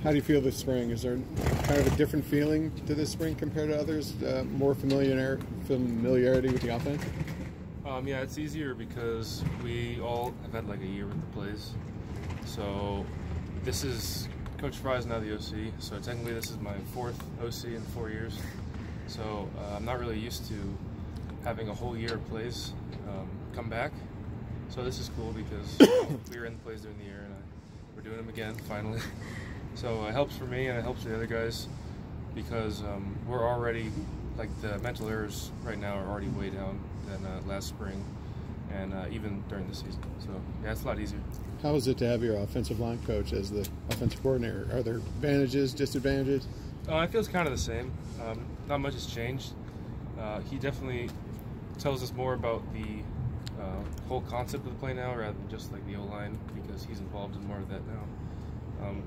How do you feel this spring? Is there kind of a different feeling to this spring compared to others? More familiarity with the offense? Yeah, it's easier because we all have had like a year with the plays. So this is Coach Fry's now the OC. So technically this is my 4th OC in 4 years. So I'm not really used to having a whole year of plays come back. So this is cool because we were in the plays during the year and we're doing them again finally. So it helps for me and it helps the other guys because we're already, like, the mental errors right now are already way down than last spring and even during the season. So yeah, it's a lot easier. How is it to have your offensive line coach as the offensive coordinator? Are there advantages, disadvantages? It feels kind of the same. Not much has changed. He definitely tells us more about the whole concept of the play now rather than just like the O-line because he's involved in more of that now.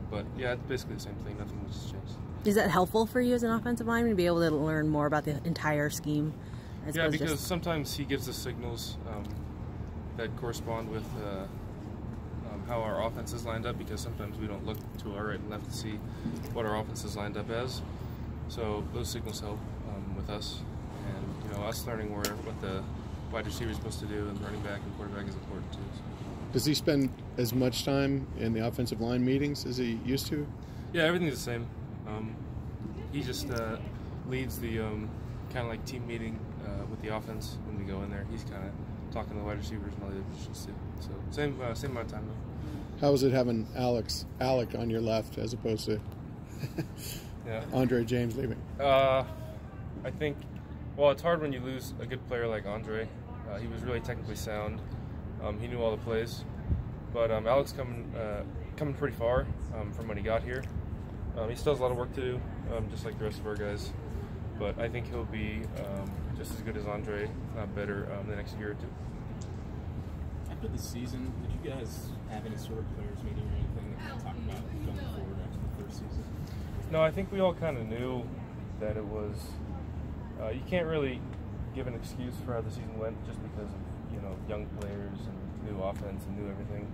But yeah, it's basically the same thing. Nothing much has changed. Is that helpful for you as an offensive lineman to be able to learn more about the entire scheme? Yeah, because sometimes he gives us signals that correspond with how our offense is lined up because sometimes we don't look to our right and left to see what our offense is lined up as. So those signals help with us. And, you know, us learning what the wide receiver is supposed to do and running back and quarterback is important too. So. Does he spend as much time in the offensive line meetings as he used to? Yeah, everything's the same. He just leads the kind of like team meeting with the offense when we go in there. He's kind of talking to the wide receivers and all the other positions too. So same amount of time though. How is it having Alec on your left as opposed to Andre James leaving? I think, well, it's hard when you lose a good player like Andre. He was really technically sound. He knew all the plays, but Alex coming pretty far from when he got here. He still has a lot of work to do, just like the rest of our guys. But I think he'll be just as good as Andre, not better, the next year or two. After the season, did you guys have any sort of players meeting or anything to kind of talk about going forward after the first season? No, I think we all kind of knew that it was. You can't really give an excuse for how the season went just because of young players and new offense and new everything.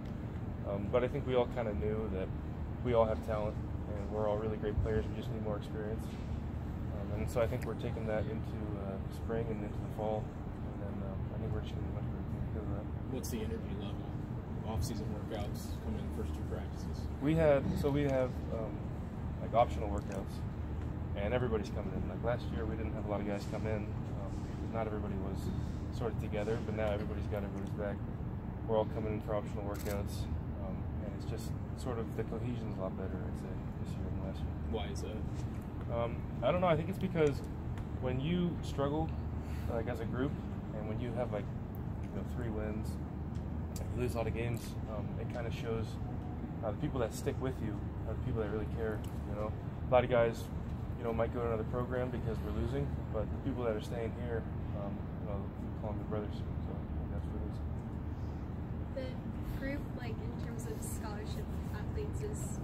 But I think we all kind of knew that we all have talent and we're all really great players. We just need more experience. And so I think we're taking that into spring and into the fall. And then I think we're just going to be much better because of that. What's the energy level? Off-season workouts coming in first year practices. We have like optional workouts, and everybody's coming in. Like last year, we didn't have a lot of guys come in. Not everybody was sort of together, but now everybody's got everybody's back. We're all coming in for optional workouts, and it's just sort of the cohesion's a lot better, I'd say, this year than last year. Why is that? I don't know. I think it's because when you struggle, like as a group, and when you have like 3 wins, and you lose a lot of games, it kind of shows the people that stick with you are the people that really care. A lot of guys, might go to another program because we're losing, but the people that are staying here, we call them the brothers. So I think that's what it is. The group, like in terms of scholarship athletes, is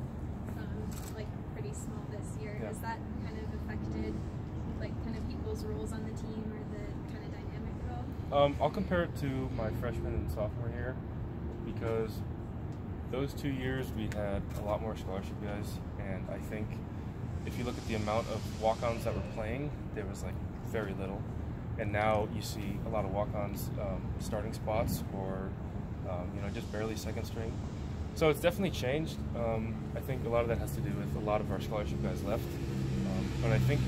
like pretty small this year. Yeah. Has that kind of affected like kind of people's roles on the team or the kind of dynamic at all? I'll compare it to my freshman and sophomore year because those 2 years we had a lot more scholarship guys, and I think if you look at the amount of walk-ons that were playing, there was like very little. And now you see a lot of walk-ons starting spots or just barely second string. So it's definitely changed. I think a lot of that has to do with a lot of our scholarship guys left. But I think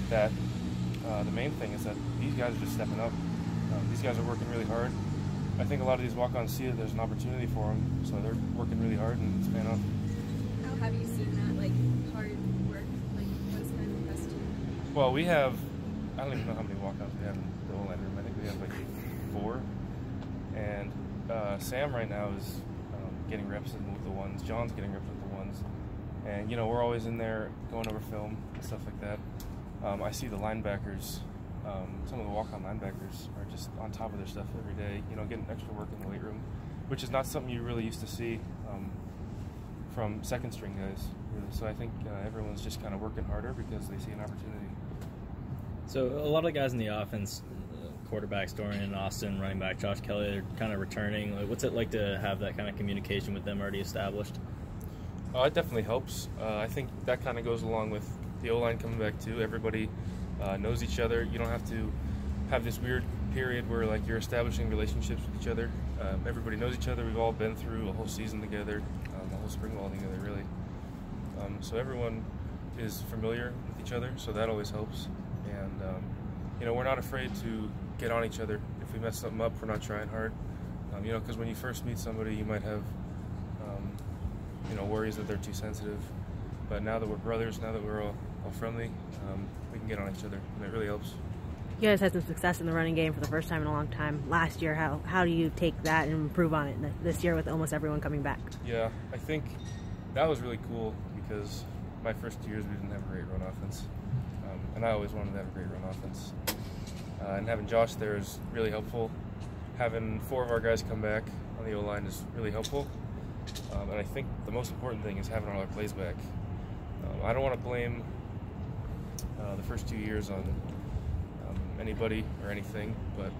that the main thing is that these guys are just stepping up. These guys are working really hard. I think a lot of these walk-ons see that there's an opportunity for them, so they're working really hard and it's paying off. How have you seen that, like, hard work? Like, what's kind of impressed you? Well, we have, I don't even know how many walk-ons we have in the O-line room. I think we have like 4. And Sam right now is getting reps with the ones. John's getting reps with the ones. And, we're always in there going over film and stuff like that. I see the linebackers, some of the walk-on linebackers are just on top of their stuff every day, getting extra work in the weight room, which is not something you really used to see from second string guys. Really. So I think everyone's just kind of working harder because they see an opportunity. So a lot of guys in the offense, quarterbacks Dorian and Austin, running back Josh Kelly, are kind of returning. Like, what's it like to have that kind of communication with them already established? Oh, it definitely helps. I think that kind of goes along with the O-line coming back too. Everybody knows each other. You don't have to have this weird period where like you're establishing relationships with each other. Everybody knows each other. We've all been through a whole season together, the whole spring ball together, really. So everyone is familiar with each other, so that always helps. And you know, we're not afraid to get on each other. If we mess something up, we're not trying hard. You know, because when you first meet somebody, you might have you know, worries that they're too sensitive. But now that we're brothers, now that we're all friendly, we can get on each other, and it really helps. You guys had some success in the running game for the first time in a long time last year. How do you take that and improve on it this year with almost everyone coming back? Yeah, I think that was really cool because my first 2 years we didn't have a great run offense, and I always wanted to have a great run offense. And having Josh there is really helpful. Having 4 of our guys come back on the O-line is really helpful. And I think the most important thing is having all our plays back. I don't want to blame the first 2 years on anybody or anything, but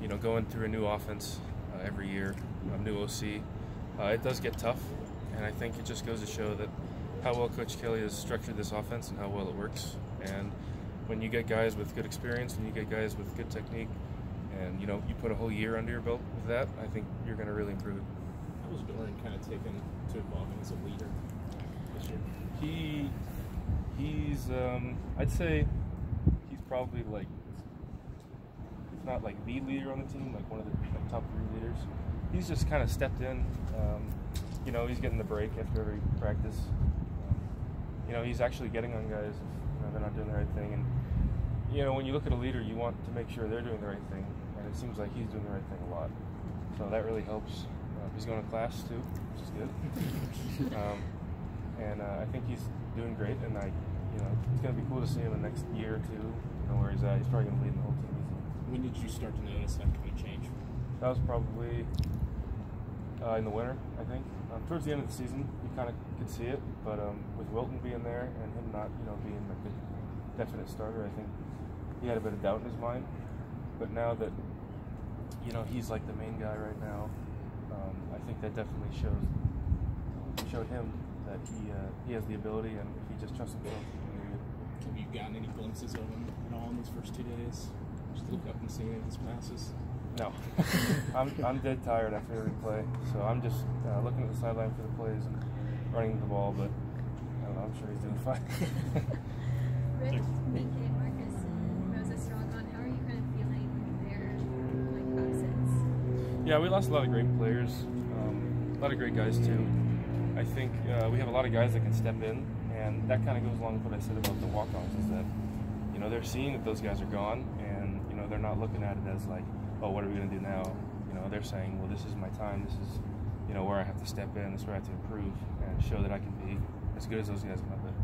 you know, going through a new offense every year, a new OC, it does get tough, and I think it just goes to show that how well Coach Kelly has structured this offense and how well it works. And when you get guys with good experience and you get guys with good technique, and you know, you put a whole year under your belt with that, I think you're going to really improve. How was Dorian kind of taken to evolving as a leader this year? He's I'd say he's probably like, if not like the leader on the team, like one of the like, top 3 leaders. He's just kind of stepped in. You know, he's getting the break after every practice. You know, he's actually getting on guys if you know, they're not doing the right thing. And you know, when you look at a leader, you want to make sure they're doing the right thing, and it seems like he's doing the right thing a lot. So that really helps. He's going to class too, which is good. And I think he's doing great, and you know, it's going to be cool to see him in the next year or 2. You know where he's at. He's probably going to lead the whole team. When did you start to notice that kind of change? That was probably in the winter, I think. Towards the end of the season, you kind of could see it, but with Wilton being there and him not, you know, being like the definite starter, I think he had a bit of doubt in his mind. But now that you know he's like the main guy right now, I think that definitely showed him that he has the ability, and if he just trusts himself, he can do it. Have you gotten any glimpses of him at all in these first 2 days? Just look up and see any of his passes? No. I'm dead tired after every play, so I'm just looking at the sideline for the plays and running the ball, but I don't know, I'm sure he's doing fine. Rick, BK, Marcus, and Moses Dragon, how are you kind of feeling their like absence? Yeah, we lost a lot of great players, a lot of great guys too. I think we have a lot of guys that can step in, and that kind of goes along with what I said about the walk-ons, is that you know, they're seeing that those guys are gone, and you know, they're not looking at it as like, oh, what are we going to do now? You know, they're saying, well, this is my time. This is, you know, where I have to step in. This is where I have to improve and show that I can be as good as those guys have been.